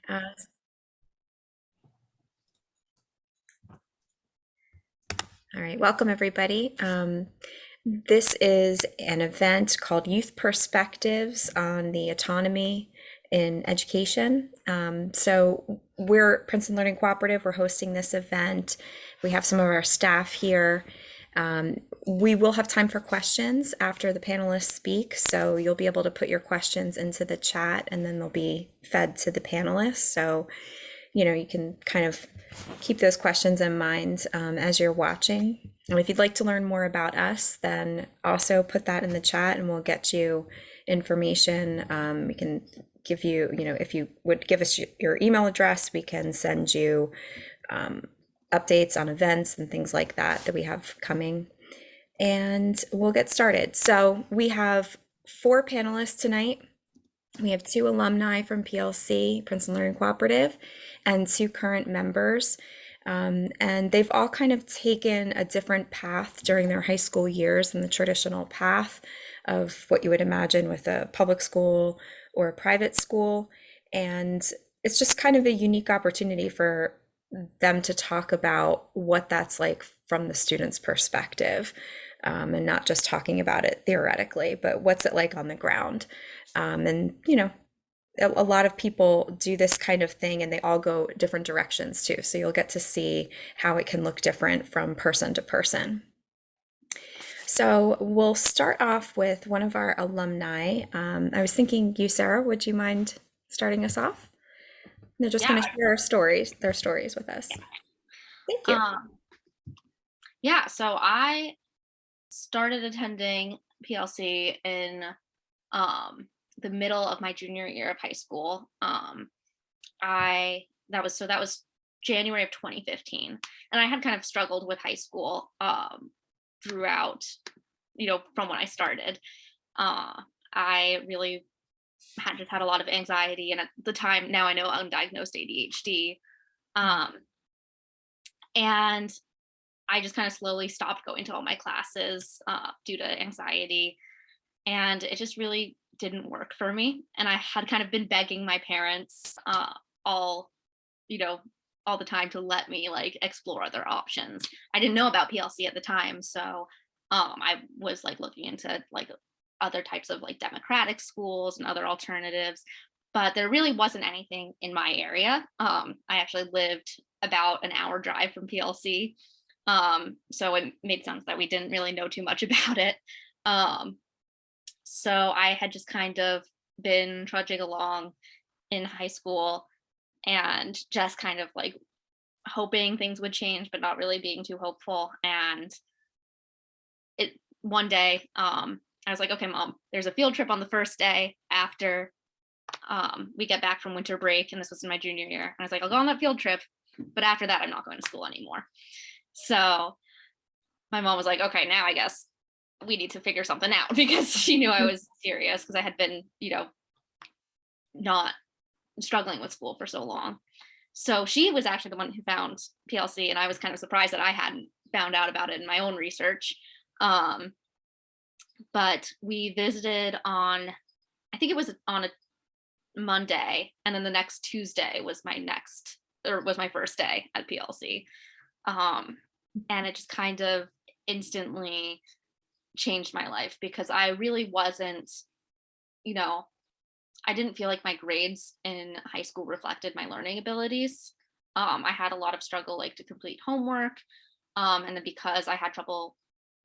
Uh, all right, welcome everybody. This is an event called Youth Perspectives on the Autonomy in Education. So we're Princeton Learning Cooperative. We're hosting this event. We have some of our staff here. We will have time for questions after the panelists speak, so you'll be able to put your questions into the chat and then they'll be fed to the panelists. So you can kind of keep those questions in mind as you're watching. And if you'd like to learn more about us, then also put that in the chat and we'll get you information. We can give you, if you would give us your email address, we can send you updates on events and things like that we have coming. And we'll get started. So we have 4 panelists tonight. We have 2 alumni from PLC, Princeton Learning Cooperative, and 2 current members. And they've all kind of taken a different path during their high school years than the traditional path of what you would imagine with a public school or a private school. And it's just kind of a unique opportunity for them to talk about what that's like from the student's perspective, and not just talking about it theoretically, but what's it like on the ground. And a lot of people do this kind of thing and they all go different directions too. So you'll get to see how it can look different from person to person. So we'll start off with one of our alumni. I was thinking you, Sarah, would you mind starting us off? They're just Yeah. going to share their stories with us. Thank you. Um, yeah, so I started attending PLC in the middle of my junior year of high school. That was January of 2015, and I had kind of struggled with high school throughout, from when I started. I really had a lot of anxiety, and at the time, now I know, undiagnosed ADHD. Um, and I just kind of slowly stopped going to all my classes due to anxiety, and it just really didn't work for me. And I had kind of been begging my parents all, you know, all the time to let me like explore other options. I didn't know about PLC at the time, so I was like looking into like other types of like democratic schools and other alternatives, but there really wasn't anything in my area. I actually lived about an hour drive from PLC, so it made sense that we didn't really know too much about it. Um, so I had just kind of been trudging along in high school and just kind of like hoping things would change, but not really being too hopeful. And it one day, I was like, okay, mom, there's a field trip on the first day after we get back from winter break. And this was in my junior year. And I was like, I'll go on that field trip, but after that, I'm not going to school anymore. So my mom was like, okay, now I guess we need to figure something out, because she knew I was serious, because I had been, not struggling with school for so long. So she was actually the one who found PLC, and I was kind of surprised that I hadn't found out about it in my own research. But we visited on, I think it was on a Monday, and then the next Tuesday was my first day at PLC. And it just kind of instantly changed my life, because I really wasn't, I didn't feel like my grades in high school reflected my learning abilities. I had a lot of struggle like to complete homework. And then because I had trouble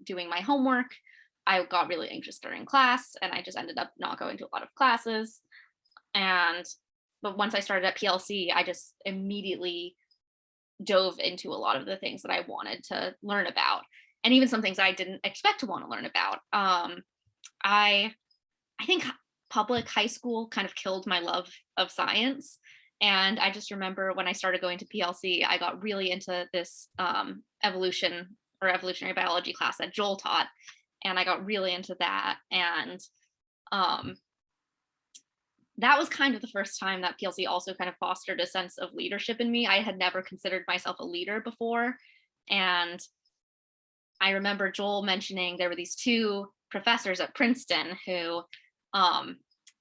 doing my homework, I got really anxious during class, and I just ended up not going to a lot of classes. But once I started at PLC, I just immediately dove into a lot of the things that I wanted to learn about, and even some things I didn't expect to want to learn about. I I think public high school kind of killed my love of science, and I just remember when I started going to PLC, I got really into this evolutionary biology class that Joel taught, and I got really into that. And um, that was kind of the first time that PLC also kind of fostered a sense of leadership in me. I had never considered myself a leader before. And I remember Joel mentioning there were these 2 professors at Princeton who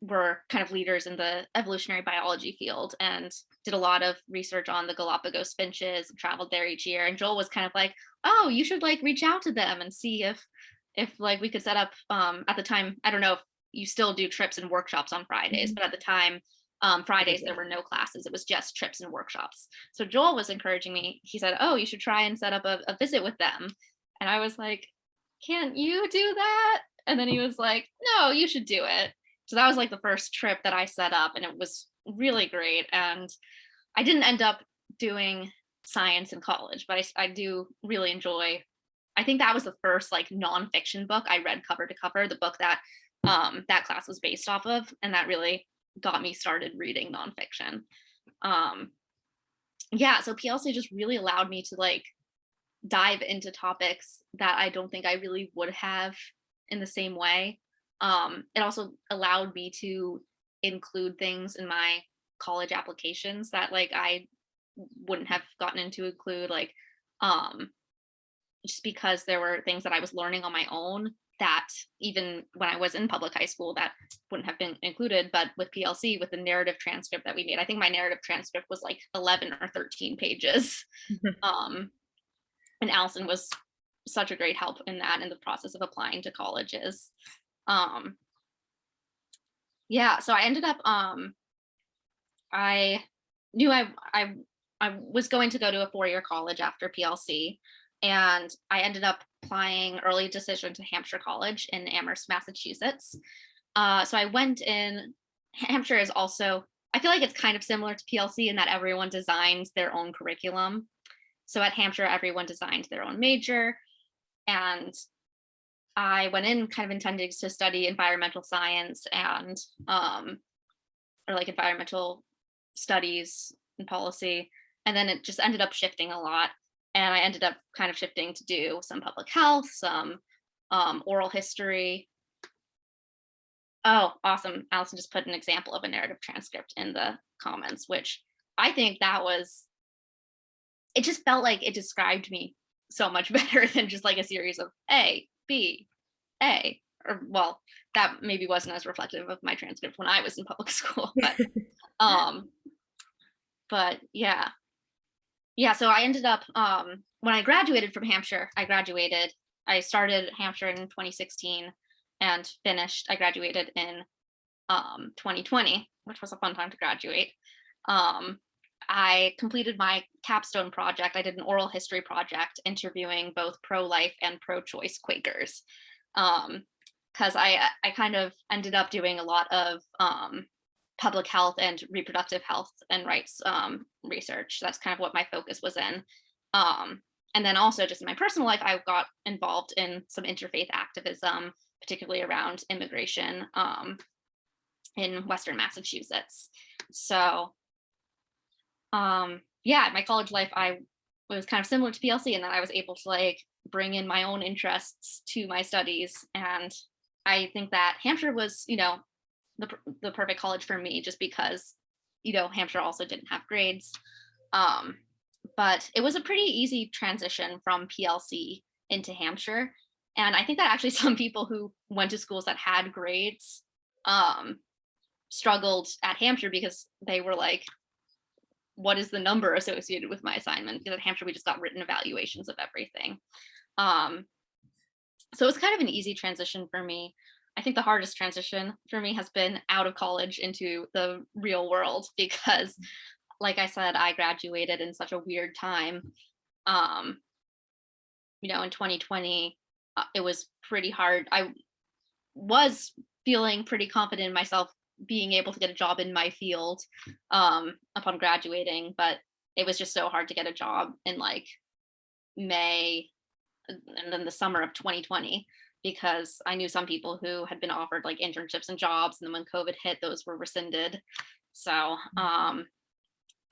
were kind of leaders in the evolutionary biology field and did a lot of research on the Galapagos finches, traveled there each year. And Joel was kind of like, oh, you should like reach out to them and see if like we could set up at the time, I don't know if you still do trips and workshops on Fridays, Mhm. but at the time, Fridays there were no classes. It was just trips and workshops. So Joel was encouraging me. He said, oh, you should try and set up a visit with them. And I was like, can't you do that? And then he was like, no, you should do it. So that was like the first trip that I set up, and it was really great. And I didn't end up doing science in college, but I do really enjoy. I think that was the first like nonfiction book I read cover to cover, the book that that class was based off of, and that really got me started reading nonfiction. Um, yeah, so PLC just really allowed me to like dive into topics that I don't think I really would have in the same way. It also allowed me to include things in my college applications that like I wouldn't have gotten into include like um just because there were things that I was learning on my own that even when I was in public high school that wouldn't have been included. But with PLC, with the narrative transcript that we made, I think my narrative transcript was like 11 or 13 pages. Um, and Allison was such a great help in that in the process of applying to colleges. Um, yeah, so I ended up I knew I was going to go to a 4-year college after PLC, and I ended up applying early decision to Hampshire College in Amherst, Massachusetts. So I went in. Hampshire is also, I feel like it's kind of similar to PLC in that everyone designs their own curriculum. So at Hampshire, everyone designed their own major, and I went in kind of intending to study environmental science and or like environmental studies and policy. And then it just ended up shifting a lot. And I ended up kind of shifting to do some public health, some oral history. Oh, awesome. Allison just put an example of a narrative transcript in the comments, which I think that was, it just felt like it described me so much better than just like a series of A, B, A. Or well, that maybe wasn't as reflective of my transcript when I was in public school, um but yeah. Yeah, so I ended up when I graduated from Hampshire, I started Hampshire in 2016 and finished, I graduated in 2020, which was a fun time to graduate. Um, I completed my capstone project. I did an oral history project interviewing both pro-life and pro-choice Quakers. Because I kind of ended up doing a lot of public health and reproductive health and rights research. That's kind of what my focus was in. And then also just in my personal life, I got involved in some interfaith activism, particularly around immigration in Western Massachusetts. So yeah, my college life, I was kind of similar to PLC in that I was able to like bring in my own interests to my studies. And I think that Hampshire was, the perfect college for me just because, Hampshire also didn't have grades. But it was a pretty easy transition from PLC into Hampshire. And I think that actually some people who went to schools that had grades struggled at Hampshire because they were like, what is the number associated with my assignment? Because at Hampshire, we just got written evaluations of everything. So it was kind of an easy transition for me. I think the hardest transition for me has been out of college into the real world because, like I said, I graduated in such a weird time. In 2020, it was pretty hard. I was feeling pretty confident in myself being able to get a job in my field upon graduating, but it was just so hard to get a job in like May and then the summer of 2020 because I knew some people who had been offered like internships and jobs, and then when COVID hit, those were rescinded. So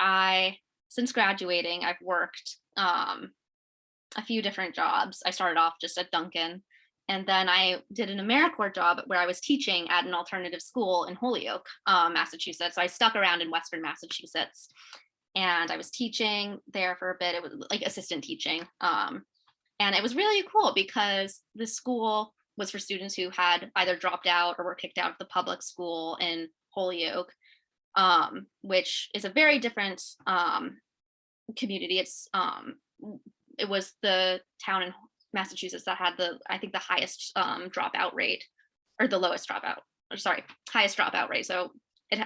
I since graduating, I've worked a few different jobs. I started off just at Dunkin', and then I did an AmeriCorps job where I was teaching at an alternative school in Holyoke, Massachusetts. So I stuck around in Western Massachusetts, and I was teaching there for a bit. It was like assistant teaching, and it was really cool because the school was for students who had either dropped out or were kicked out of the public school in Holyoke, which is a very different community. It was the town in Massachusetts that had I think the highest dropout rate, or the lowest dropout, or sorry, highest dropout rate. So it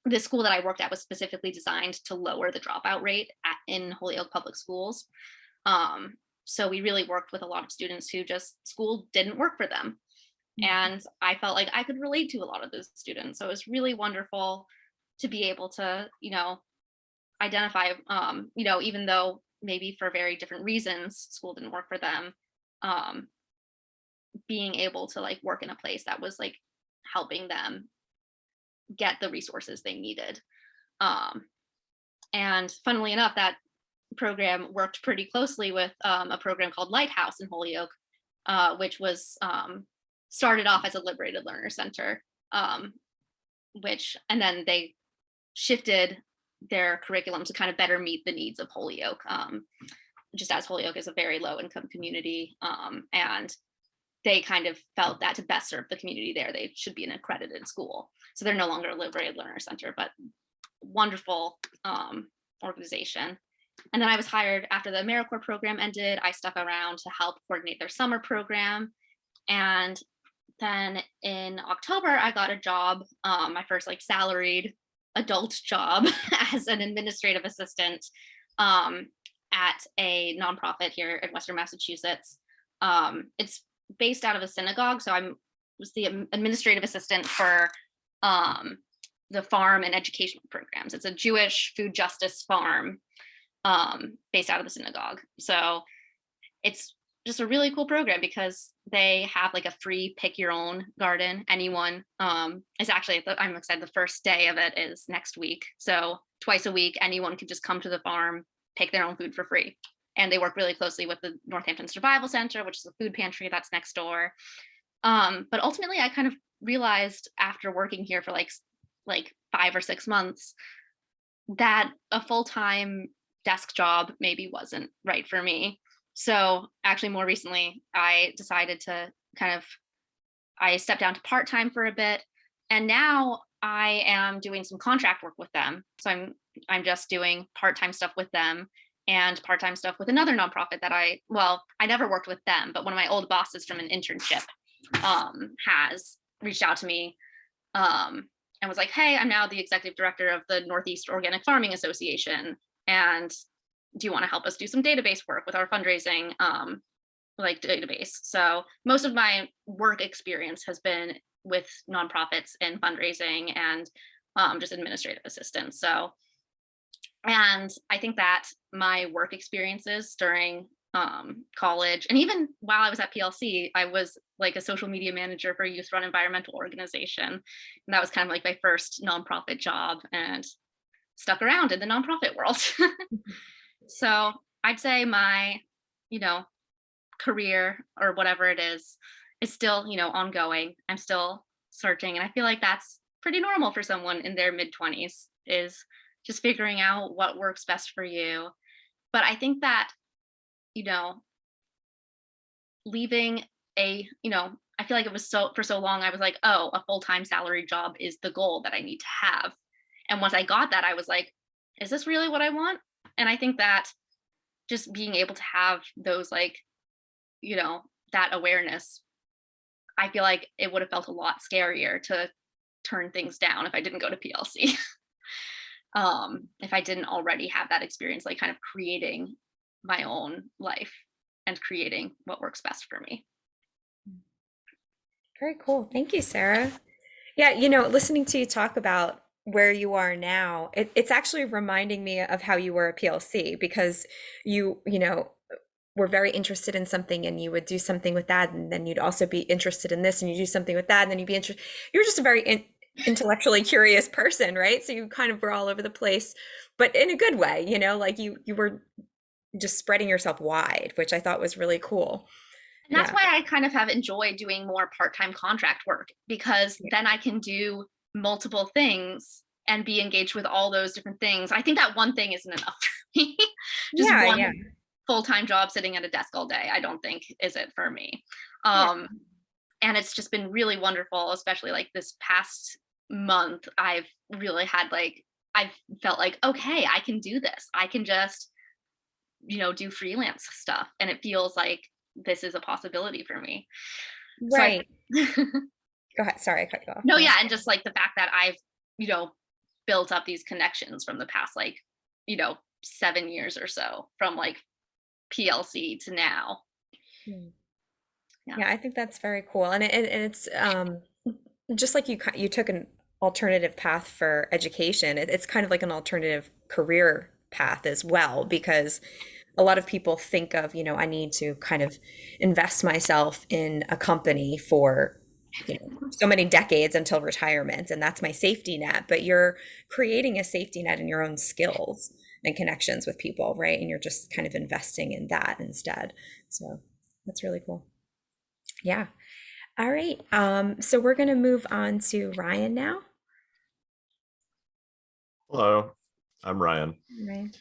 the school that I worked at was specifically designed to lower the dropout rate in Holyoke public schools. So we really worked with a lot of students who just school didn't work for them. And I felt like I could relate to a lot of those students. So it was really wonderful to be able to, identify, even though maybe for very different reasons, school didn't work for them, being able to like work in a place that was like helping them get the resources they needed. And funnily enough, that program worked pretty closely with a program called Lighthouse in Holyoke, which was started off as a liberated learner center, and then they shifted their curriculum to kind of better meet the needs of Holyoke, just as Holyoke is a very low income community, and they kind of felt that to best serve the community there, they should be an accredited school. So they're no longer a liberated learner center, but wonderful organization. And then I was hired after the AmeriCorps program ended. I stuck around to help coordinate their summer program. And then in October, I got a job, my first like salaried adult job as an administrative assistant at a nonprofit here in Western Massachusetts. It's based out of a synagogue. So I was the administrative assistant for the farm and educational programs. It's a Jewish food justice farm based out of the synagogue. So it's just a really cool program because they have like a free pick your own garden. Anyone is actually, I'm excited, the first day of it is next week. So twice a week, anyone can just come to the farm, pick their own food for free. And they work really closely with the Northampton Survival Center, which is a food pantry that's next door. But ultimately, I kind of realized after working here for like 5 or 6 months that a full-time desk job maybe wasn't right for me. So actually more recently, I decided to I stepped down to part-time for a bit. And now I am doing some contract work with them. So I'm just doing part-time stuff with them and part-time stuff with another nonprofit that I never worked with them, but one of my old bosses from an internship has reached out to me and was like, hey, I'm now the executive director of the Northeast Organic Farming Association. And do you want to help us do some database work with our fundraising database? So most of my work experience has been with nonprofits and fundraising and just administrative assistance. So, and I think that my work experiences during college, and even while I was at PLC, I was like a social media manager for a youth-run environmental organization. And that was kind of like my first nonprofit job, and stuck around in the nonprofit world. So I'd say my, career or whatever it is still, ongoing. I'm still searching. And I feel like that's pretty normal for someone in their mid-20s, is just figuring out what works best for you. But I think that, leaving I feel like it was for so long, I was like, oh, a full-time salary job is the goal that I need to have. And once I got that, I was like, is this really what I want? And I think that just being able to have those that awareness, I feel like it would have felt a lot scarier to turn things down if I didn't go to PLC. If I didn't already have that experience, kind of creating my own life and creating what works best for me. Very cool. Thank you, Sarah. Yeah, listening to you talk about where you are now, it's actually reminding me of how you were at PLC, because you were very interested in something and you would do something with that, and then you'd also be interested in this and you do something with that, and then you'd be interested. You're just a very intellectually curious person, right? So you kind of were all over the place, but in a good way, you were just spreading yourself wide, which I thought was really cool. And that's why I kind of have enjoyed doing more part-time contract work, because then I can do multiple things and be engaged with all those different things. I think that one thing isn't enough for me. Just one full-time job sitting at a desk all day, I don't think is it for me. Yeah. And it's just been really wonderful, especially like this past month. I've really had like, I've felt like, okay, I can do this. I can just, do freelance stuff. And it feels like this is a possibility for me. So I, Right. Go ahead. Sorry, I cut you off. no, Go yeah. ahead. And just like the fact that I've, you know, built up these connections from the past, like, 7 years or so from like PLC to now. Hmm. Yeah. Yeah, I think that's very cool. And it's just like you took an alternative path for education. It's kind of like an alternative career path as well, because a lot of people think of, I need to kind of invest myself in a company for, so many decades until retirement, and that's my safety net. But you're creating a safety net in your own skills and connections with people, right? And you're just kind of investing in that instead. So that's really cool. Yeah. All right. So we're going to move on to Ryan now. Hello, I'm Ryan. Right.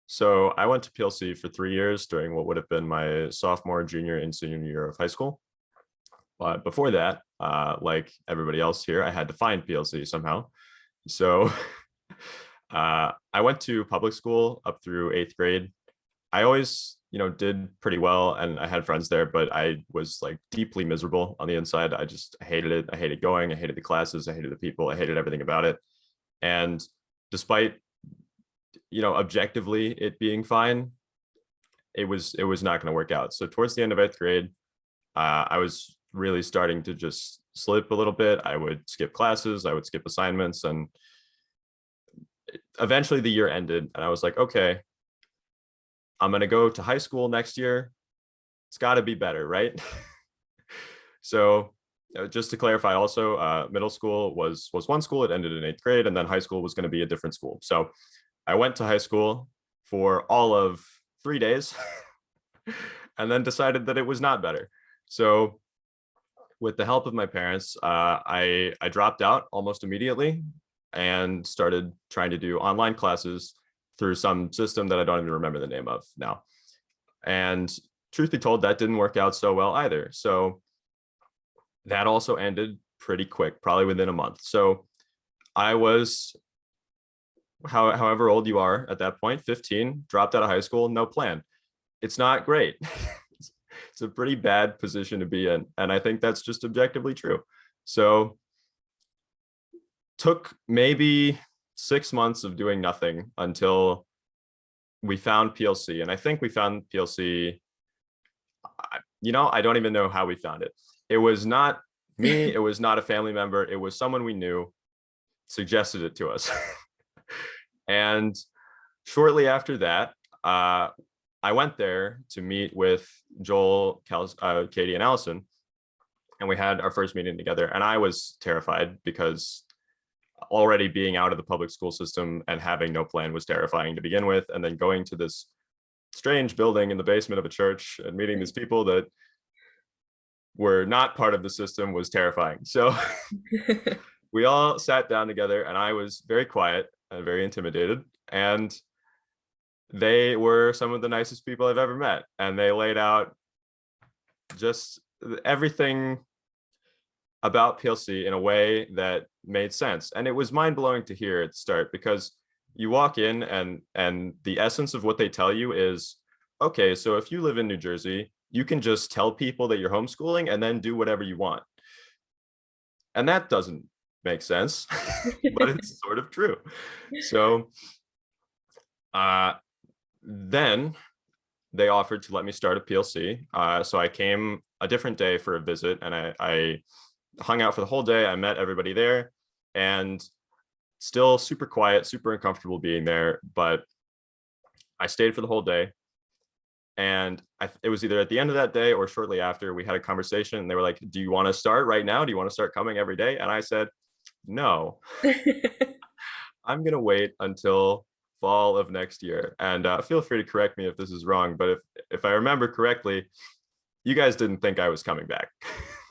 So I went to PLC for 3 years during what would have been my sophomore, junior, and senior year of high school. But before that, like everybody else here, I had to find PLC somehow. So I went to public school up through 8th grade. I always, did pretty well and I had friends there, but I was like deeply miserable on the inside. I just hated it. I hated going. I hated the classes. I hated the people. I hated everything about it. And despite objectively it being fine, it was not going to work out. So towards the end of 8th grade, I was really starting to just slip a little bit. I would skip classes, I would skip assignments, and eventually the year ended and I was like, okay, I'm going to go to high school next year. It's got to be better, right? So just to clarify also, middle school was one school. It ended in 8th grade, and then high school was going to be a different school. So I went to high school for all of 3 days and then decided that it was not better. So with the help of my parents, I dropped out almost immediately and started trying to do online classes through some system that I don't even remember the name of now. And truth be told, that didn't work out so well either. So that also ended pretty quick, probably within a month. So I was, however old you are at that point, 15, dropped out of high school, no plan. It's not great. It's a pretty bad position to be in. And I think that's just objectively true. So took maybe 6 months of doing nothing until we found PLC. And I think we found PLC, I don't even know how we found it. It was not me, it was not a family member, it was someone we knew suggested it to us. And shortly after that, I went there to meet with Joel, Katie, and Allison, and we had our first meeting together. And I was terrified because already being out of the public school system and having no plan was terrifying to begin with. And then going to this strange building in the basement of a church and meeting these people that were not part of the system was terrifying. So we all sat down together and I was very quiet and very intimidated. And they were some of the nicest people I've ever met. And they laid out just everything about PLC in a way that made sense. And it was mind blowing to hear at the start, because you walk in and the essence of what they tell you is, okay, so if you live in New Jersey, you can just tell people that you're homeschooling and then do whatever you want. And that doesn't make sense, but it's sort of true. So then they offered to let me start a PLC. So I came a different day for a visit, and I hung out for the whole day. I met everybody there, and still super quiet, super uncomfortable being there, but I stayed for the whole day. And it was either at the end of that day or shortly after, we had a conversation and they were like, do you want to start right now? Do you want to start coming every day? And I said, no, I'm going to wait until fall of next year. And feel free to correct me if this is wrong, but if I remember correctly, you guys didn't think I was coming back.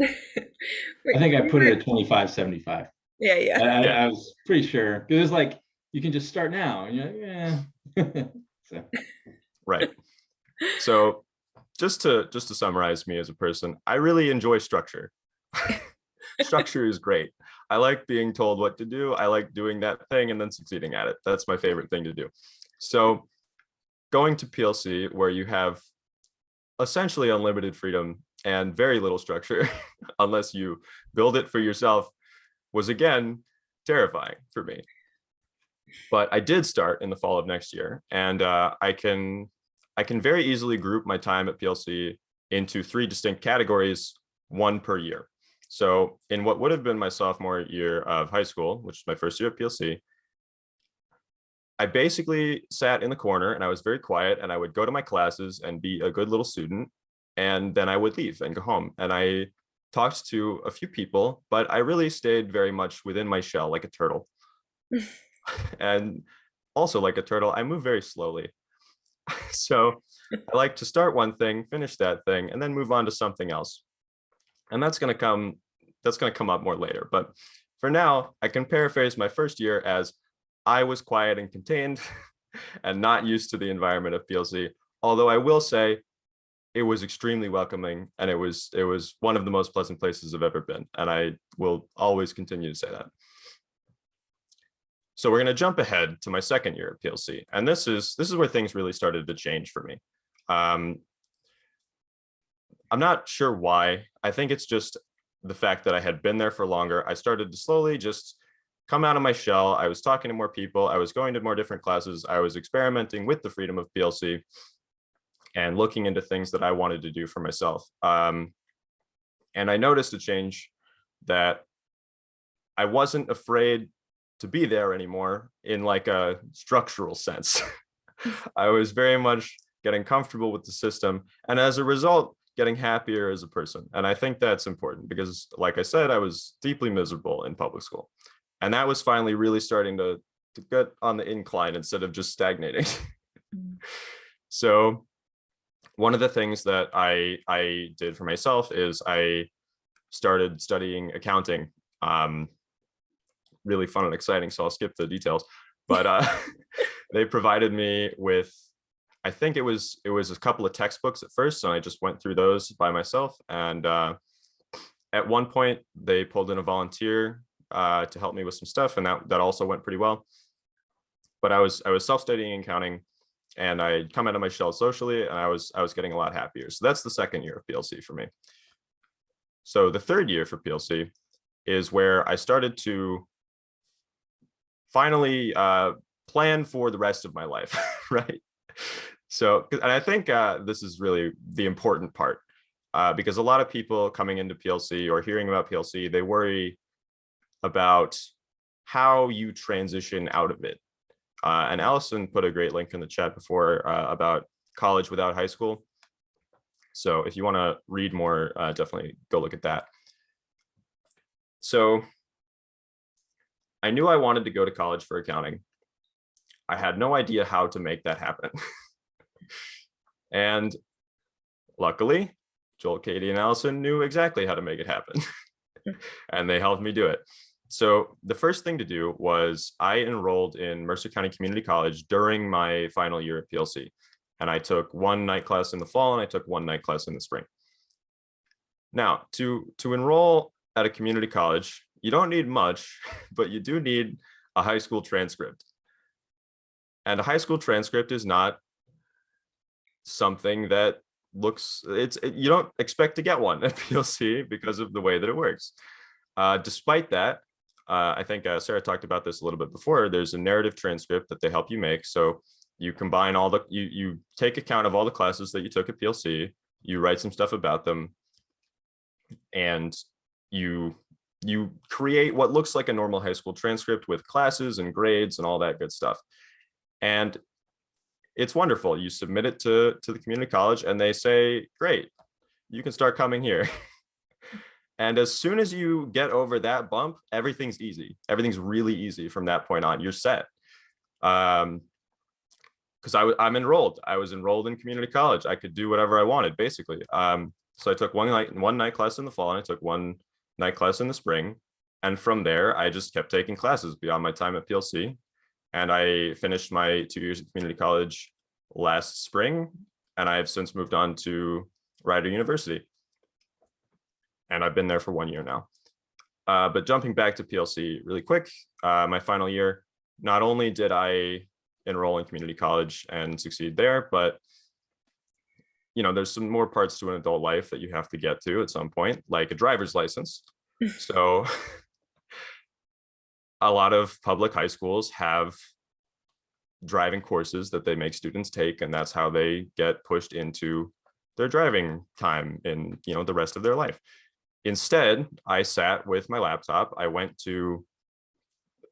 I think I put it at 25.75. Yeah, yeah. I was pretty sure, because it's like you can just start now, and you're like, yeah. So. Right. So just to summarize me as a person, I really enjoy structure. Structure is great. I like being told what to do. I like doing that thing and then succeeding at it. That's my favorite thing to do. So going to PLC, where you have essentially unlimited freedom and very little structure, unless you build it for yourself, was again terrifying for me. But I did start in the fall of next year, and I can very easily group my time at PLC into 3 distinct categories, 1 per year. So in what would have been my sophomore year of high school, which is my first year at PLC, I basically sat in the corner and I was very quiet, and I would go to my classes and be a good little student, and then I would leave and go home. And I talked to a few people, but I really stayed very much within my shell like a turtle. And also, like a turtle, I move very slowly. So I like to start one thing, finish that thing, and then move on to something else. And that's going to come up more later. But for now, I can paraphrase my first year as I was quiet and contained and not used to the environment of PLC. Although I will say it was extremely welcoming, and it was one of the most pleasant places I've ever been. And I will always continue to say that. So we're going to jump ahead to my second year at PLC. And this is where things really started to change for me. I'm not sure why. I think it's just the fact that I had been there for longer. I started to slowly just come out of my shell. I was talking to more people. I was going to more different classes. I was experimenting with the freedom of PLC and looking into things that I wanted to do for myself. And I noticed a change that I wasn't afraid to be there anymore in like a structural sense. I was very much getting comfortable with the system, and as a result, getting happier as a person. And I think that's important because, like I said, I was deeply miserable in public school. And that was finally really starting to get on the incline instead of just stagnating. So one of the things that I did for myself is I started studying accounting. Really fun and exciting, so I'll skip the details. But they provided me with, I think it was a couple of textbooks at first, so I just went through those by myself. And at one point, they pulled in a volunteer to help me with some stuff, and that also went pretty well. But I was self-studying accounting, and I'd come out of my shell socially, and I was getting a lot happier. So that's the second year of PLC for me. So the third year for PLC is where I started to finally plan for the rest of my life, right? So, and I think this is really the important part, because a lot of people coming into PLC or hearing about PLC, they worry about how you transition out of it. And Allison put a great link in the chat before about college without high school. So if you want to read more, definitely go look at that. So I knew I wanted to go to college for accounting. I had no idea how to make that happen. And luckily, Joel, Katie, and Allison knew exactly how to make it happen. And they helped me do it. So the first thing to do was I enrolled in Mercer County Community College during my final year at PLC. And I took 1 night class in the fall, and I took 1 night class in the spring. Now, to enroll at a community college, you don't need much, but you do need a high school transcript. And a high school transcript is not something that you don't expect to get one at PLC because of the way that it works. Despite that, I think Sarah talked about this a little bit before. There's a narrative transcript that they help you make. So you combine you take account of all the classes that you took at PLC, you write some stuff about them, and you create what looks like a normal high school transcript with classes and grades and all that good stuff. And it's wonderful. You submit it to the community college, and they say, great, you can start coming here. And as soon as you get over that bump, everything's easy. Everything's really easy from that point on. You're set. Because I'm enrolled. I was enrolled in community college. I could do whatever I wanted, basically. So I took one night class in the fall, and I took 1 night class in the spring. And from there, I just kept taking classes beyond my time at PLC. And I finished my 2 years at community college last spring. and I have since moved on to Rider University. And I've been there for 1 year now. But jumping back to PLC really quick, my final year, not only did I enroll in community college and succeed there, but there's some more parts to an adult life that you have to get to at some point, like a driver's license. So a lot of public high schools have driving courses that they make students take, and that's how they get pushed into their driving time in the rest of their life. Instead, I sat with my laptop. I went to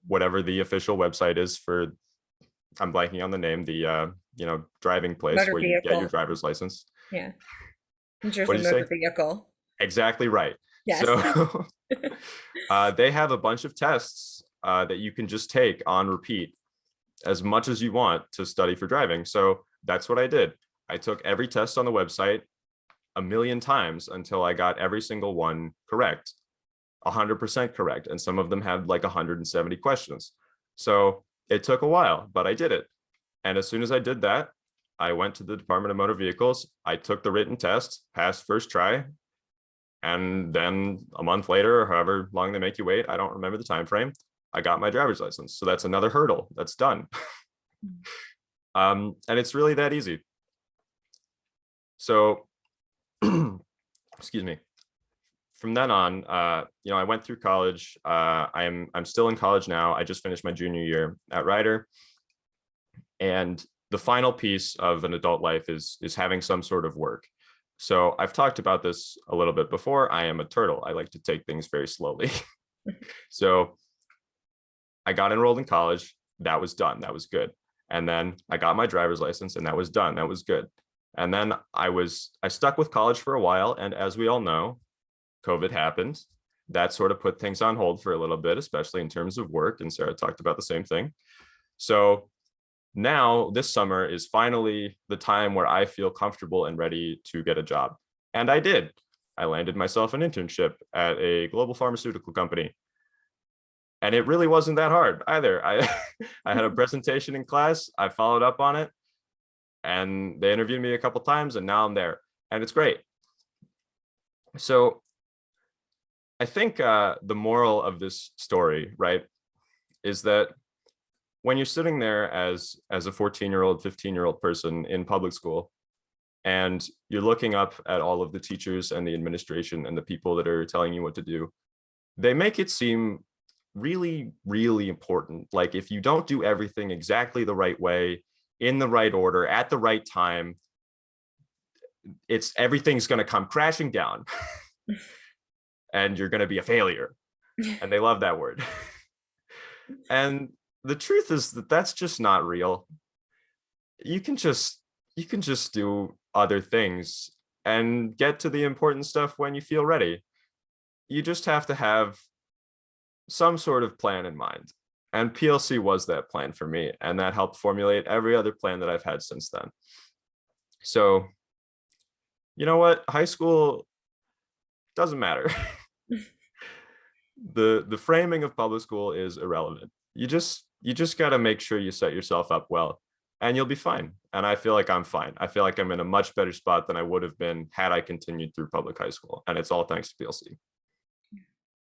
whatever the official website is for, I'm blanking on the name, the driving place Motor where you get your vehicle. driver's license. Yeah. New What Jersey did you say? Motor Vehicle. Exactly right. Yes. So they have a bunch of tests that you can just take on repeat as much as you want to study for driving. So that's what I did. I took every test on the website a million times until I got every single one correct, 100% correct. And some of them had like 170 questions. So it took a while, but I did it. And as soon as I did that, I went to the Department of Motor Vehicles. I took the written test, passed first try. And then a month later, or however long they make you wait, I don't remember the time frame, I got my driver's license. So that's another hurdle that's done. And it's really that easy. So excuse me. From then on, I went through college. I'm still in college now. I just finished my junior year at Rider. And the final piece of an adult life is having some sort of work. So I've talked about this a little bit before. I am a turtle. I like to take things very slowly. So I got enrolled in college. That was done. That was good. And then I got my driver's license, and that was done. That was good. And then I stuck with college for a while. And as we all know, COVID happened. That sort of put things on hold for a little bit, especially in terms of work. And Sarah talked about the same thing. So now this summer is finally the time where I feel comfortable and ready to get a job. And I did. I landed myself an internship at a global pharmaceutical company. And it really wasn't that hard either. I had a presentation in class. I followed up on it, and they interviewed me a couple times, and now I'm there, and it's great. So I think the moral of this story, right, is that when you're sitting there as a 14-year-old, 15-year-old person in public school, and you're looking up at all of the teachers and the administration and the people that are telling you what to do, they make it seem really, really important. Like if you don't do everything exactly the right way, in the right order, at the right time, everything's going to come crashing down and you're going to be a failure. And they love that word. And the truth is that that's just not real. You can just do other things and get to the important stuff when you feel ready. You just have to have some sort of plan in mind. And PLC was that plan for me. And that helped formulate every other plan that I've had since then. So, you know what? High school doesn't matter. The framing of public school is irrelevant. You just got to make sure you set yourself up well, and you'll be fine. And I feel like I'm fine. I feel like I'm in a much better spot than I would have been had I continued through public high school. And it's all thanks to PLC.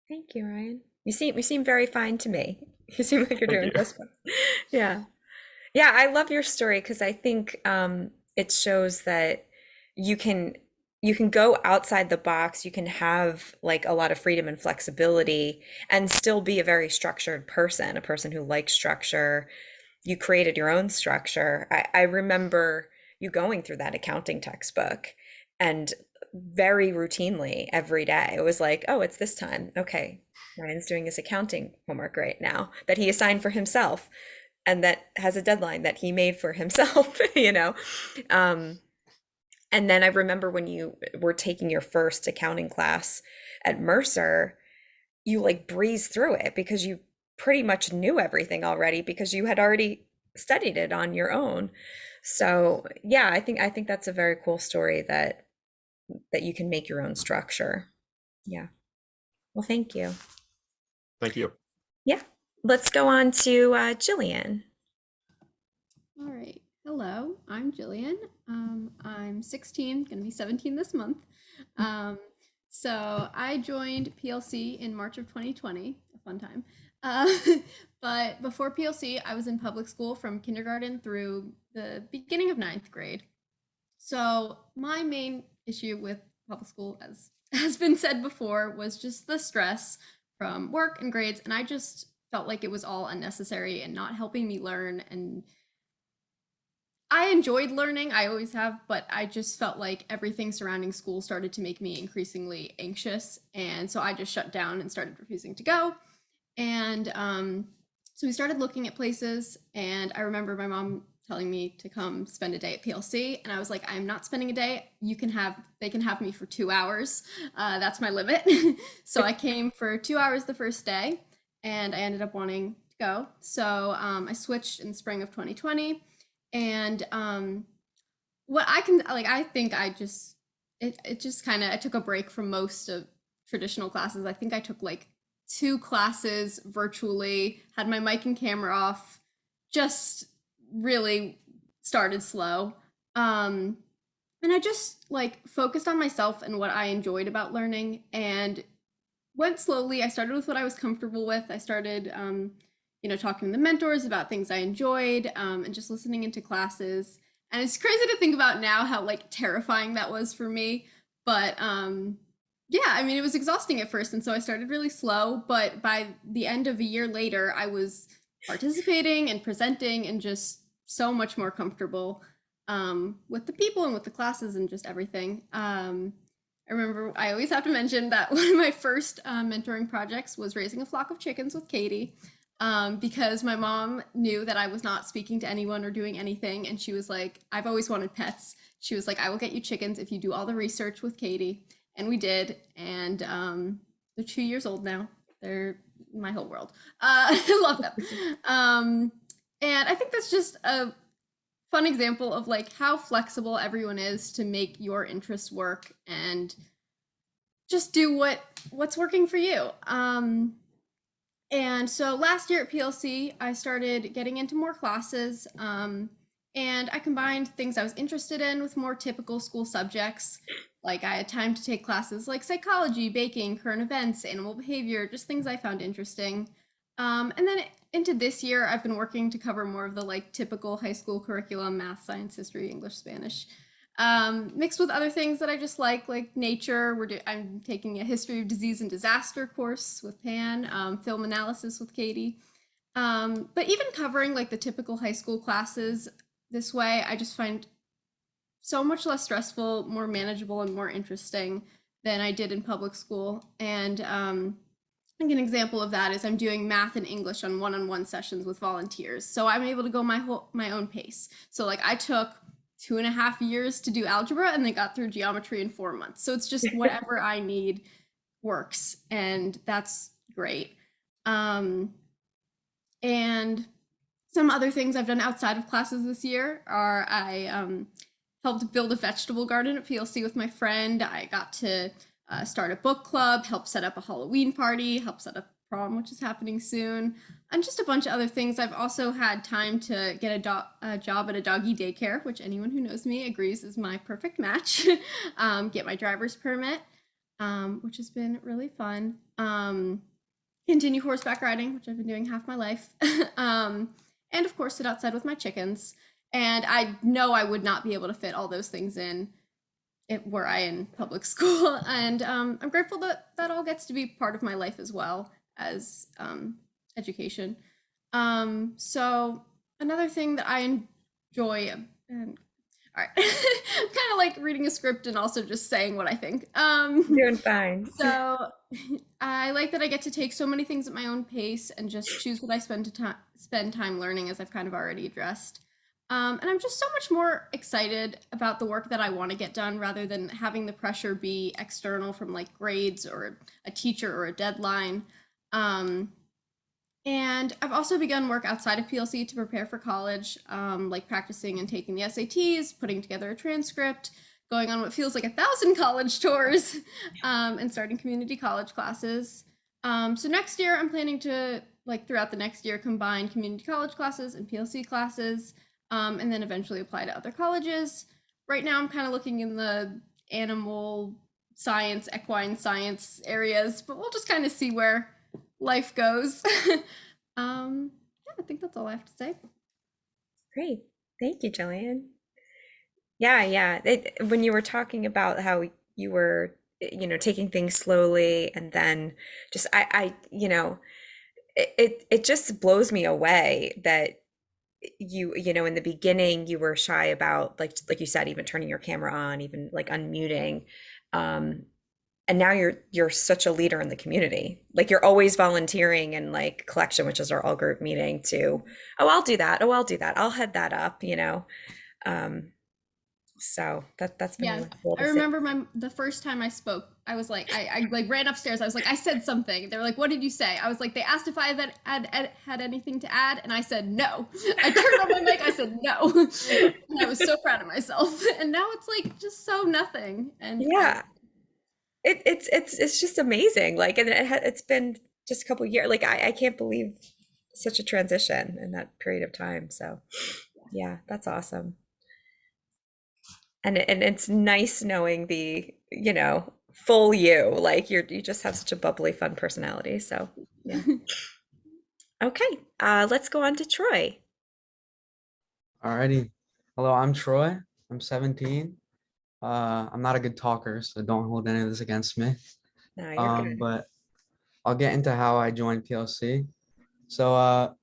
Thank you, Ryan. You seem very fine to me. You seem like you're Thank doing you. just fine. Yeah. Yeah, I love your story because I think it shows that you can go outside the box. You can have like a lot of freedom and flexibility and still be a very structured person, a person who likes structure. You created your own structure. I remember you going through that accounting textbook, and very routinely every day it was like, oh, it's this time. Okay, Ryan's doing his accounting homework right now that he assigned for himself, and that has a deadline that he made for himself, you know. And then I remember when you were taking your first accounting class at Mercer, you like breezed through it because you pretty much knew everything already because you had already studied it on your own. So yeah, I think that's a very cool story that you can make your own structure. Yeah. Well, thank you. Thank you. Yeah. Let's go on to Jillian. All right. Hello, I'm Jillian. I'm 16, gonna be 17 this month. So I joined PLC in March of 2020, a fun time. Uh, but before PLC, I was in public school from kindergarten through the beginning of ninth grade. So my main issue with public school, as has been said before, was just the stress from work and grades, and I just felt like it was all unnecessary and not helping me learn. And I enjoyed learning, I always have, but I just felt like everything surrounding school started to make me increasingly anxious. And so I just shut down and started refusing to go. And so we started looking at places. And I remember my mom telling me to come spend a day at PLC. And I was like, I'm not spending a day. They can have me for 2 hours. That's my limit. So I came for 2 hours the first day and I ended up wanting to go. So I switched in the spring of 2020. And what I can like I think I just it just kind of I took a break from most of traditional classes. I think I took like 2 classes virtually, had my mic and camera off, just really started slow. And I just like focused on myself and what I enjoyed about learning and went slowly. I started with what I was comfortable with. I started talking to the mentors about things I enjoyed, and just listening into classes. And it's crazy to think about now how like terrifying that was for me. But yeah, I mean, it was exhausting at first. And so I started really slow. But by the end of a year later, I was participating and presenting and just so much more comfortable with the people and with the classes and just everything. I remember I always have to mention that one of my first mentoring projects was raising a flock of chickens with Katie. Because my mom knew that I was not speaking to anyone or doing anything. And she was like, I've always wanted pets. She was like, I will get you chickens if you do all the research with Katie. And we did. And they're 2 years old now. They're my whole world. I love them. And I think that's just a fun example of like how flexible everyone is to make your interests work and just do what's working for you. And so last year at PLC, I started getting into more classes, and I combined things I was interested in with more typical school subjects. Like I had time to take classes like psychology, baking, current events, animal behavior, just things I found interesting. And then into this year, I've been working to cover more of the like typical high school curriculum, math, science, history, English, Spanish. Mixed with other things that I just like nature. I'm taking a history of disease and disaster course with Pan, film analysis with Katie. But even covering like the typical high school classes this way, I just find so much less stressful, more manageable, and more interesting than I did in public school. And I think an example of that is I'm doing math and English on one-on-one sessions with volunteers. So I'm able to go my own pace. So like I took 2.5 years to do algebra and then got through geometry in 4 months. So it's just whatever I need works, and that's great. And some other things I've done outside of classes this year are I helped build a vegetable garden at PLC with my friend. I got to start a book club, help set up a Halloween party, help set up prom, which is happening soon, and just a bunch of other things. I've also had time to get a job at a doggy daycare, which anyone who knows me agrees is my perfect match. Get my driver's permit, which has been really fun. Continue horseback riding, which I've been doing half my life. And of course, sit outside with my chickens. And I know I would not be able to fit all those things in were I in public school. And I'm grateful that that all gets to be part of my life as well as education. So another thing that I enjoy, and all right, kind of like reading a script and also just saying what I think. Doing fine. So I like that I get to take so many things at my own pace and just choose what I spend time learning, as I've kind of already addressed. And I'm just so much more excited about the work that I want to get done rather than having the pressure be external from like grades or a teacher or a deadline. And I've also begun work outside of PLC to prepare for college, like practicing and taking the SATs, putting together a transcript, going on what feels like 1,000 college tours, and starting community college classes. So next year, I'm planning to, like throughout the next year, combine community college classes and PLC classes. and then eventually apply to other colleges. Right now, I'm kind of looking in the animal science, equine science areas, but we'll just kind of see where life goes. Yeah, I think that's all I have to say. Great. Thank you, Jillian. Yeah. When you were talking about how you were, taking things slowly and then just, it just blows me away that in the beginning you were shy about like you said, even turning your camera on, even like unmuting. Um, and now you're such a leader in the community. Like you're always volunteering in like collection, which is our all group meeting to, oh, I'll do that. Oh, I'll do that. I'll head that up. Um, so that's been Yeah, really cool I to see. remember the first time I spoke, I was like, I like ran upstairs. I was like, I said something. They were like, what did you say? I was like, they asked if I had anything to add, and I said no. I turned on my mic. I said no, and I was so proud of myself. And now it's like just so nothing. And Yeah, it's just amazing. Like, and it's been just a couple years. Like, I can't believe such a transition in that period of time. So, yeah, that's awesome. And it's nice knowing the full you. Like you just have such a bubbly, fun personality. So, yeah. Okay, let's go on to Troy. Alrighty. Hello, I'm Troy. I'm 17. I'm not a good talker, so don't hold any of this against me. No, you're good. But I'll get into how I joined PLC. So,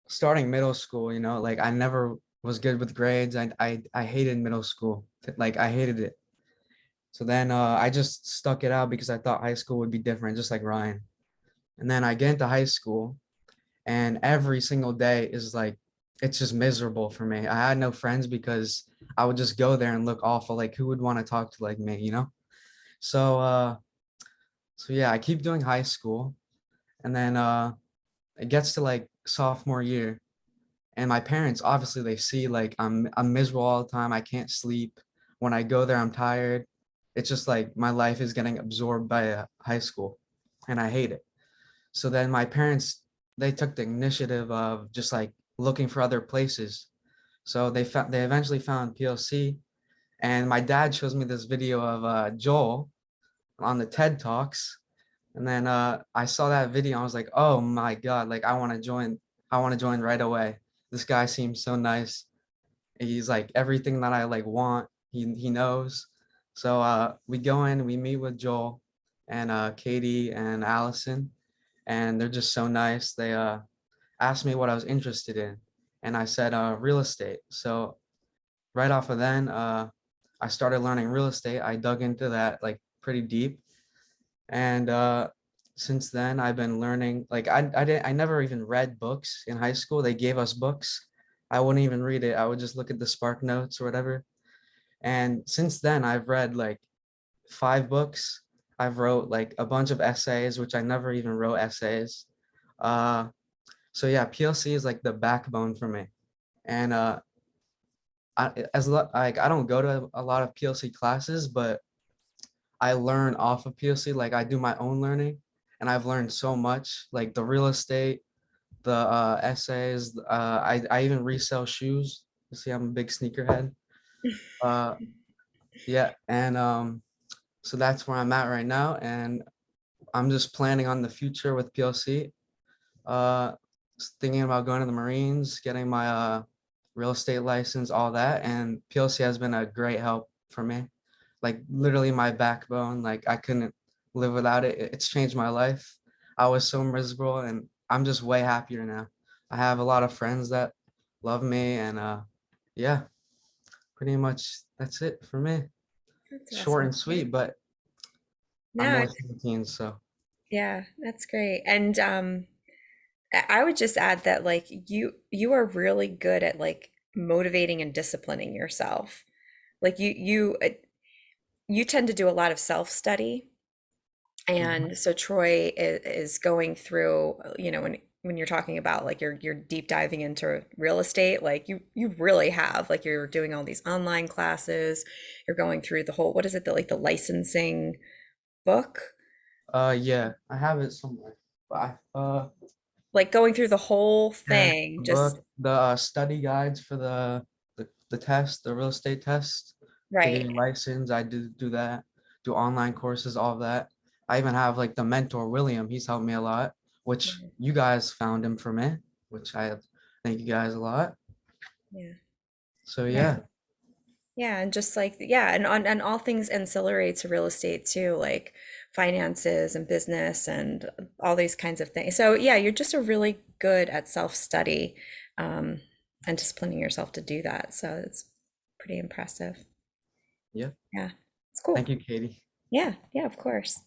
starting middle school, like I never was good with grades. I hated middle school. Like I hated it. So then I just stuck it out because I thought high school would be different, just like Ryan. And then I get into high school, and every single day is like it's just miserable for me. I had no friends because I would just go there and look awful. Like who would want to talk to like me? So so yeah, I keep doing high school, and then it gets to like sophomore year, and my parents obviously they see like I'm miserable all the time. I can't sleep. When I go there, I'm tired. It's just like my life is getting absorbed by high school, and I hate it. So then my parents, they took the initiative of just like looking for other places. So they eventually found PLC, and my dad shows me this video of Joel on the TED Talks. And then I saw that video. I was like, oh my God, like I want to join. I want to join right away. This guy seems so nice. He's like everything that I like want. He knows. So we go in, we meet with Joel and Katie and Allison, and they're just so nice. They asked me what I was interested in, and I said real estate. So right off of then, I started learning real estate. I dug into that like pretty deep, and since then I've been learning. Like I never even read books in high school. They gave us books. I wouldn't even read it. I would just look at the Spark Notes or whatever. And since then, I've read like 5 books. I've wrote like a bunch of essays, which I never even wrote essays. Uh, so yeah, PLC is like the backbone for me. And like I don't go to a lot of PLC classes, but I learn off of PLC. Like I do my own learning, and I've learned so much. Like the real estate, the essays. I even resell shoes. You see, I'm a big sneakerhead. Uh, yeah, and so that's where I'm at right now, and I'm just planning on the future with PLC. Uh, Thinking about going to the Marines, getting my real estate license, all that, and PLC has been a great help for me. Like literally my backbone. Like I couldn't live without it. It's changed my life. I was so miserable, and I'm just way happier now. I have a lot of friends that love me, and yeah, pretty much that's it for me. That's Short awesome. and sweet, but I'm No, only 17, so. yeah, that's great. And I would just add that like you are really good at like motivating and disciplining yourself. Like you tend to do a lot of self-study. Mhm. And so Troy is going through, when you're talking about like you're deep diving into real estate, like you really have, like you're doing all these online classes, you're going through the whole, what is it, the licensing book? Yeah, I have it somewhere. But like going through the whole Yeah, thing, the just book, the study guides for the test, the real estate test to get right. your license. I do that, do online courses, all of that. I even have like the mentor, William. He's helped me a lot, which Yeah. you guys found him for me, which thank you guys a lot. Yeah. So Yeah. yeah, Yeah, and just like yeah, and on all things ancillary to real estate too, like finances and business and all these kinds of things. So yeah, you're just a really good at self-study, um, and disciplining yourself to do that. So it's pretty impressive. yeah. Yeah, it's cool. Thank you, Katie. Yeah, yeah, of course.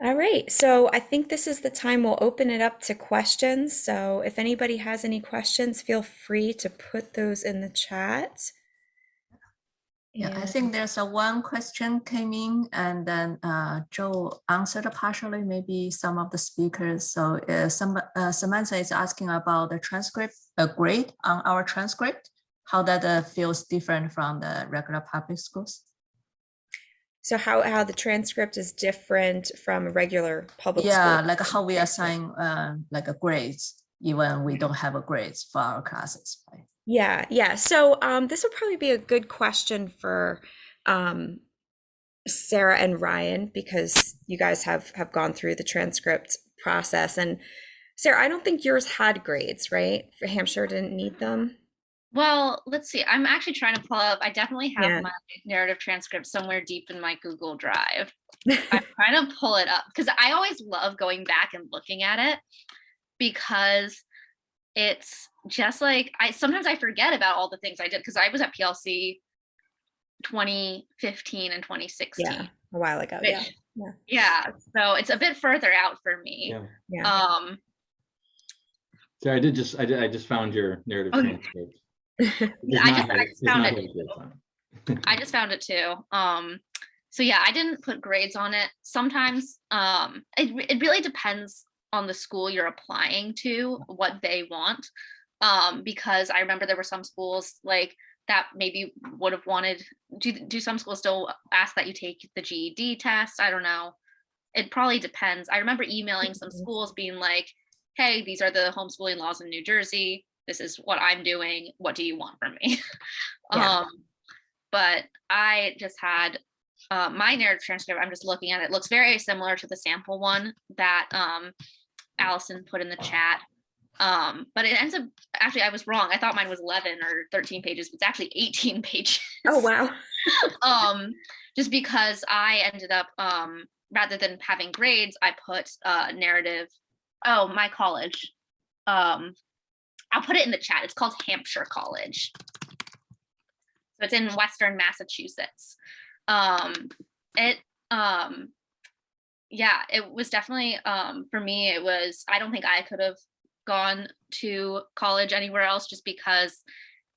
All right, so I think this is the time we'll open it up to questions. So if anybody has any questions, feel free to put those in the chat. Yeah, I And think there's a one question came in and then Joe answered partially, maybe some of the speakers. So Samantha is asking about the transcript, grade on our transcript, how that feels different from the regular public schools. so how the transcript is different from a regular public Yeah, school? like how we assign like a grades, even we don't have a grades for our classes, right? Yeah, yeah. So this would probably be a good question for um, Sarah and Ryan because you guys have gone through the transcript process. And Sarah, I don't think yours had grades, right? For Hampshire didn't need them. Well, let's see. I'm actually trying to pull up. I definitely have Yeah. my narrative transcript somewhere deep in my Google Drive. I'm trying to pull it up because I always love going back and looking at it because it's just like sometimes I forget about all the things I did because I was at PLC 2015 and 2016. Yeah, a while ago. Which, Yeah. Yeah. yeah, so it's a bit further out for me. Yeah. Yeah. So I just found your narrative Okay. transcript. Yeah, I just found it. It. I just found it too. So yeah, I didn't put grades on it. Sometimes it really depends on the school you're applying to, what they want. Because I remember there were some schools like that maybe would have wanted, do some schools still ask that you take the GED test? I don't know. It probably depends. I remember emailing some schools being like, hey, these are the homeschooling laws in New Jersey. This is what I'm doing. What do you want from me? Yeah. But I just had my narrative transcript. I'm just looking at it. It looks very similar to the sample one that Allison put in the chat. But it ends up, actually, I was wrong. I thought mine was 11 or 13 pages. It's actually 18 pages. Oh, wow. Just because I ended up, rather than having grades, I put narrative. Oh, my college. I'll put it in the chat. It's called Hampshire College. So it's in Western Massachusetts. Yeah, it was definitely, for me, it was, I don't think I could have gone to college anywhere else just because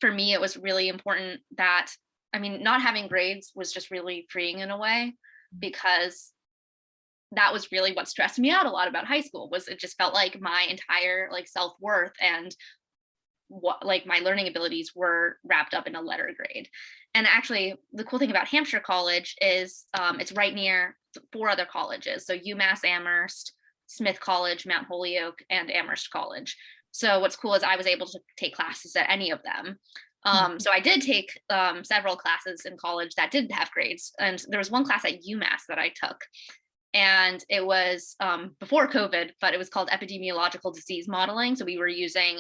for me, it was really important that, I mean, not having grades was just really freeing in a way because that was really what stressed me out a lot about high school was it just felt like my entire like self-worth and what like my learning abilities were wrapped up in a letter grade. And actually the cool thing about Hampshire College is it's right near 4 other colleges. So UMass Amherst, Smith College, Mount Holyoke, and Amherst College. So what's cool is I was able to take classes at any of them. So I did take several classes in college that didn't have grades. And there was one class at UMass that I took. And it was before COVID, but it was called epidemiological disease modeling. So we were using,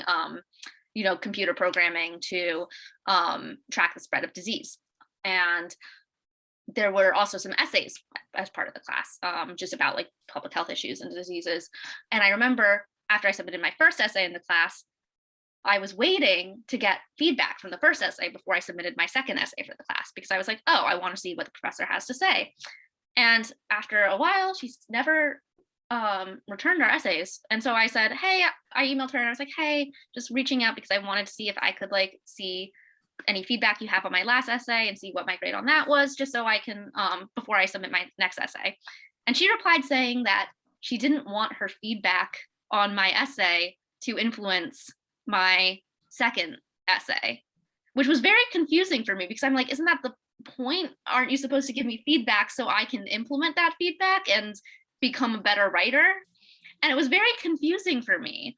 computer programming to track the spread of disease. And there were also some essays as part of the class, just about like public health issues and diseases. And I remember after I submitted my first essay in the class, I was waiting to get feedback from the first essay before I submitted my second essay for the class, because I was like, oh, I want to see what the professor has to say. And after a while, she's never returned our essays. And so I said, hey, I emailed her and I was like, hey, just reaching out because I wanted to see if I could like see any feedback you have on my last essay and see what my grade on that was, just so I can, before I submit my next essay. And she replied saying that she didn't want her feedback on my essay to influence my second essay, which was very confusing for me because I'm like, isn't that the point? Aren't you supposed to give me feedback so I can implement that feedback and become a better writer? and it was very confusing for me.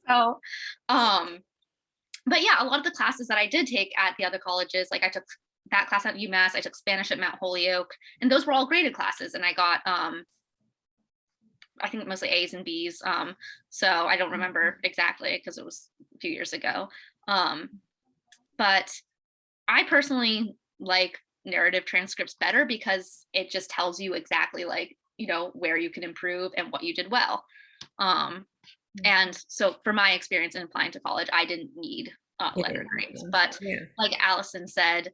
So, but yeah, a lot of the classes that I did take at the other colleges, like I took that class at UMass, I took Spanish at Mount Holyoke, and those were all graded classes, and I got I think mostly A's and B's. So I don't remember exactly because it was a few years ago. But I personally like narrative transcripts better because it just tells you exactly like, you know, where you can improve and what you did well. And so for my experience in applying to college, I didn't need letter grades. But like Allison said,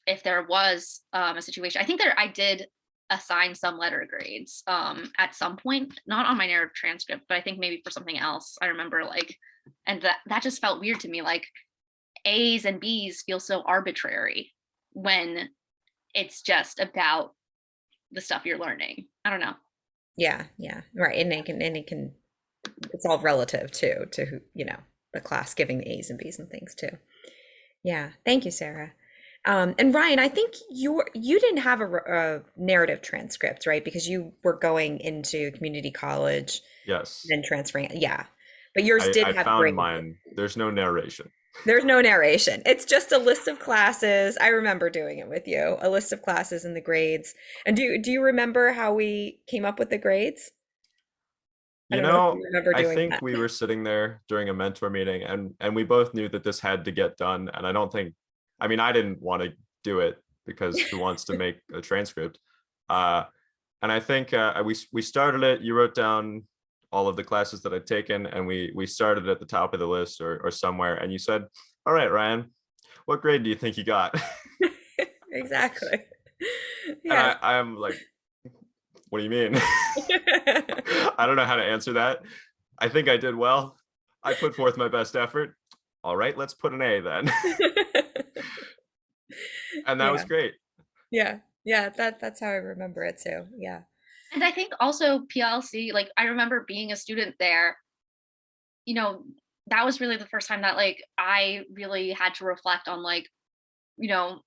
if there was a situation, I think I did assign some letter grades at some point, not on my narrative transcript, but I think maybe for something else. I remember like, and that just felt weird to me. Like A's and B's feel so arbitrary when it's just about the stuff you're learning. I don't know. Yeah, right. And it can, it's all relative too, to who, you know, the class giving the A's and B's and things too. Yeah, thank you, Sarah. And Ryan, I think you didn't have a narrative transcript, right? Because you were going into community college, Yes. then transferring. Yeah, but yours did I have found grades. mine. There's no narration. There's no narration. It's just a list of classes. I remember doing it with you, a list of classes and the grades. And do you remember how we came up with the grades? I You don't know if know, you remember I doing think that. we were sitting there during a mentor meeting and we both knew that this had to get done. And I mean, I didn't want to do it because who wants to make a transcript? And I think we started it. You wrote down all of the classes that I'd taken, and we started at the top of the list or somewhere. And you said, "All right, Ryan, what grade do you think you got?" Exactly. And Yes. I'm like, "What do you mean?" I don't know how to answer that. I think I did well. I put forth my best effort. All right, let's put an A then. And that was great. Yeah, that's how I remember it too. Yeah. And I think also PLC, like I remember being a student there, you know, that was really the first time that like I really had to reflect on like, you know,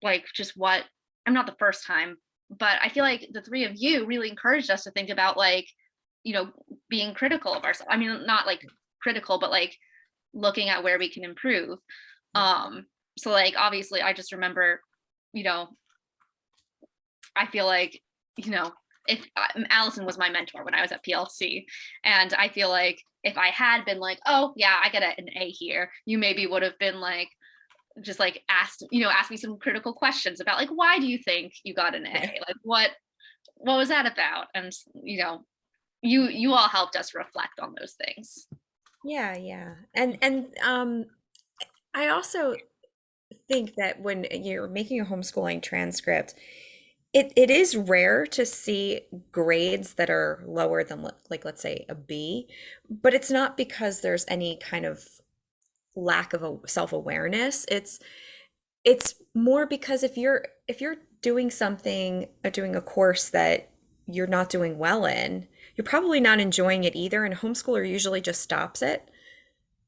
like just what, I'm not the first time, but I feel like the three of you really encouraged us to think about like, you know, being critical of ourselves. I mean, not like critical, but like looking at where we can improve. So like obviously I just remember, you know, I feel like, you know, if Allison was my mentor when I was at PLC, and I feel like if I had been like, oh yeah, I got an A here, you maybe would have been like, just like asked me some critical questions about like, why do you think you got an A? Like what was that about? And you know, you all helped us reflect on those things. Yeah. And I also think that when you're making a homeschooling transcript, it is rare to see grades that are lower than like let's say a B, but it's not because there's any kind of lack of a self-awareness. It's more because if you're doing something, doing a course that you're not doing well in, you're probably not enjoying it either, and homeschooler usually just stops it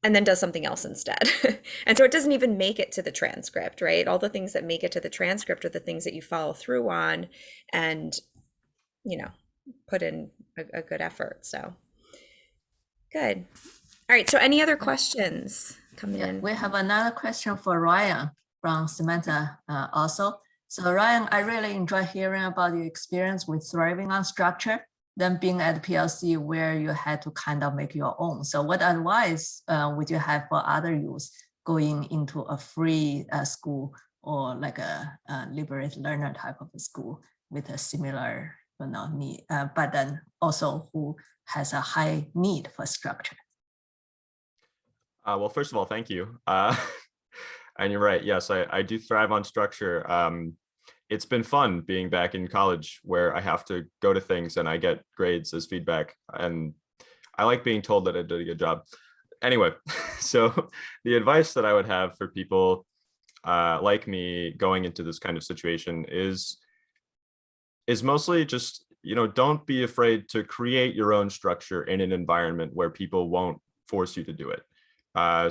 and then does something else instead. And so it doesn't even make it to the transcript, right? All the things that make it to the transcript are the things that you follow through on and, you know, put in a good effort. So good. All right. So any other questions coming in? We have another question for Ryan from Samantha also. So Ryan, I really enjoy hearing about your experience with thriving on structure, then being at PLC where you had to kind of make your own. So what advice would you have for other youth going into a free school or like a liberate learner type of a school with a similar need, but then also who has a high need for structure? Well, first of all, thank you. And you're right. Yes, I do thrive on structure. It's been fun being back in college where I have to go to things and I get grades as feedback. And I like being told that I did a good job. Anyway, so the advice that I would have for people like me going into this kind of situation is mostly just, you know, don't be afraid to create your own structure in an environment where people won't force you to do it.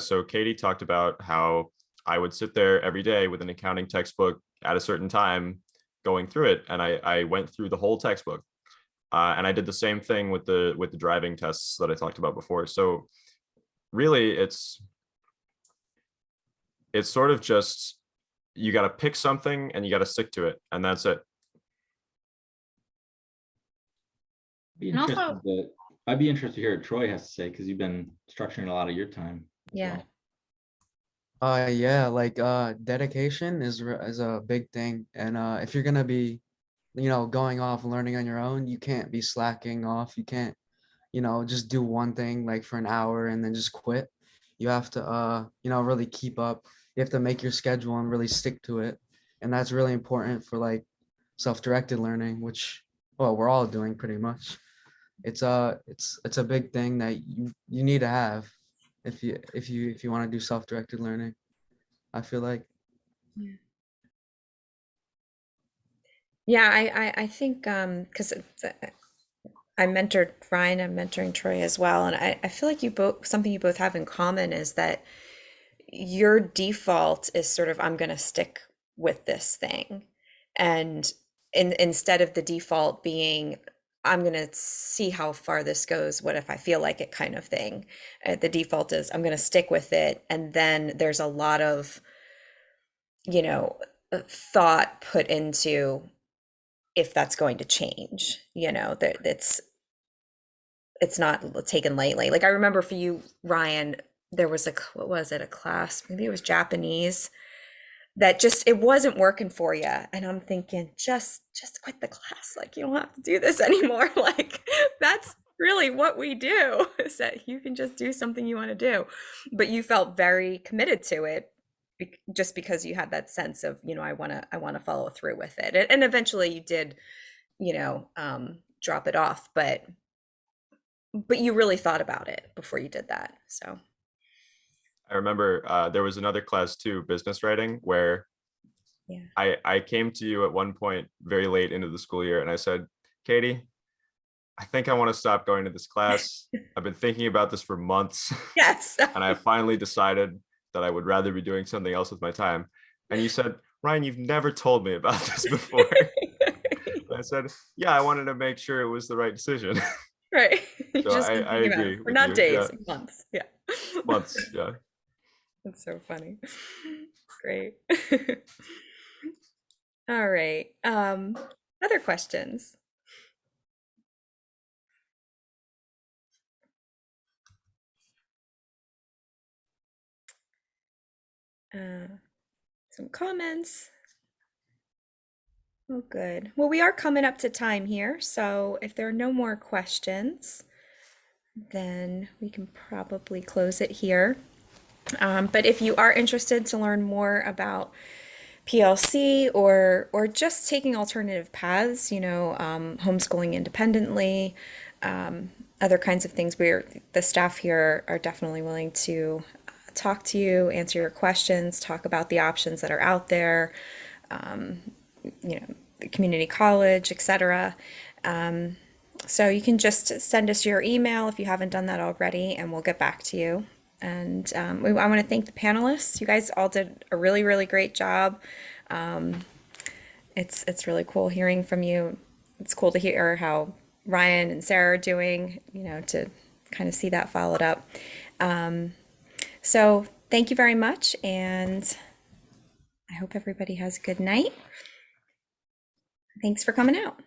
So Katie talked about how I would sit there every day with an accounting textbook at a certain time going through it. And I went through the whole textbook. And I did the same thing with the driving tests that I talked about before. So really, it's sort of just, you got to pick something and you got to stick to it, and that's it. I'd be interested to hear what Troy has to say, because you've been structuring a lot of your time as Yeah. well. Yeah, like dedication is a big thing, and if you're gonna be, going off learning on your own, you can't be slacking off. You can't, just do one thing like for an hour and then just quit. You have to really keep up. You have to make your schedule and really stick to it, and that's really important for like self-directed learning, which, well, we're all doing pretty much. It's a big thing that you need to have if you want to do self-directed learning, I feel like. Yeah, I think because I mentored Ryan, I'm mentoring Troy as well, and I feel like something you both have in common is that your default is sort of, I'm going to stick with this thing, and instead of the default being, I'm going to see how far this goes, what if I feel like it, kind of thing. The default is, I'm going to stick with it, and then there's a lot of, thought put into if that's going to change, that it's not taken lightly. Like I remember for you, Ryan, there was what was it, a class, maybe it was Japanese, that just, it wasn't working for you. And I'm thinking, just quit the class. Like, you don't have to do this anymore. Like, that's really what we do, is that you can just do something you want to do. But you felt very committed to it, just because you had that sense of, I want to follow through with it. And eventually you did, drop it off, but you really thought about it before you did that. So I remember there was another class too, business writing, where yeah. I came to you at one point very late into the school year and I said, Katie, I think I want to stop going to this class. I've been thinking about this for months. Yes. And I finally decided that I would rather be doing something else with my time. And you said, Ryan, you've never told me about this before. I said, yeah, I wanted to make sure it was the right decision. Right. So I agree We're with not you. days, Yeah. months. Yeah. Months. Yeah. That's so funny. Great. All right. Other questions? Some comments. Oh, good. Well, we are coming up to time here, so if there are no more questions, then we can probably close it here. But if you are interested to learn more about PLC or just taking alternative paths, homeschooling independently, other kinds of things, the staff here are definitely willing to talk to you, answer your questions, talk about the options that are out there, the community college, etc. So you can just send us your email if you haven't done that already, and we'll get back to you. And I want to thank the panelists. You guys all did a really, really great job. It's really cool hearing from you. It's cool to hear how Ryan and Sarah are doing, to kind of see that followed up. So thank you very much, and I hope everybody has a good night. Thanks for coming out.